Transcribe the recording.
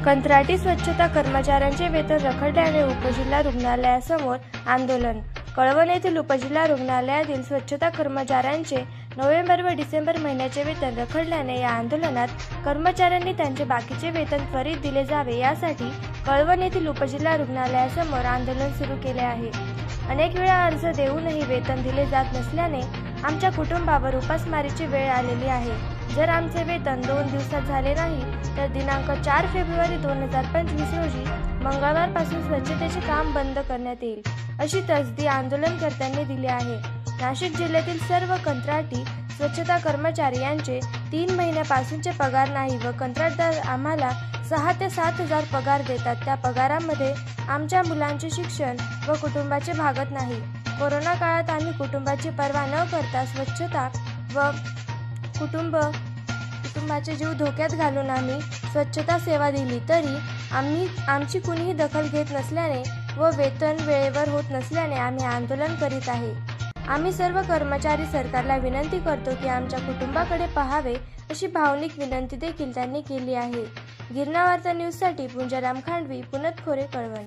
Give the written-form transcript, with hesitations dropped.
कंत्राटी स्वच्छता कर्मचाऱ्यांचे वेतन रखडल्याने उपजिल्हा रुग्णालयासमोर आंदोलन। कळवण येथील उपजिल्हा रुग्णालयातील स्वच्छता कर्मचाऱ्यांचे नोव्हेंबर व डिसेंबर महिन्याचे वेतन रखडल्याने या आंदोलनात कर्मचाऱ्यांनी त्यांचे बाकीचे वेतन त्वरित दिले जावे यासाठी कळवण येथील उपजिल्हा रुग्णालयासमोर आंदोलन सुरू केले आहे। अनेक वेळा अर्ज देऊनही वेतन दिले जात नसल्याने आमच्या कुटुंबावर उपासमारीची वेळ आलेली आहे। जर आमचे वेतन 2 दिवसात झाले नाही तर दिनांक 4 फेब्रुवारी 2025 रोजी मंगळवारपासून स्वच्छतेचे काम बंद करण्यात येईल, अशी तसदी आंदोलनकर्त्यांनी दिली आहे। नाशिक जिल्ह्यातील सर्व कंत्राटी स्वच्छता कर्मचारी यांचे 3 महिन्यापासूनचे पगार नाही व कंत्राटदार आम्हाला 6 ते 7 हजार पगार देतात। त्या पगारामध्ये आमच्या मुलांचे शिक्षण व कुटुंबाचे भागत नाही। कोरोना काळात आम्ही कुटुंबाची पर्वा न करता स्वच्छता व कुटुंबाचे जीव धोक्यात घालून आम्ही स्वच्छता सेवा दिली तरी आमची कुणीही दखल घेत नसल्याने व वेतन वेळेवर होत नसल्याने आम्ही आंदोलन करीत आहे। आम्ही सर्व कर्मचारी सरकारला विनंती करतो की आमच्या कुटुंबाकडे पाहावे, अशी भावनिक विनंती देखील त्यांनी केली आहे। गिरणा वार्ता न्यूजसाठी पुंजाराम खांडवी, पुनत खोरे, कळवण।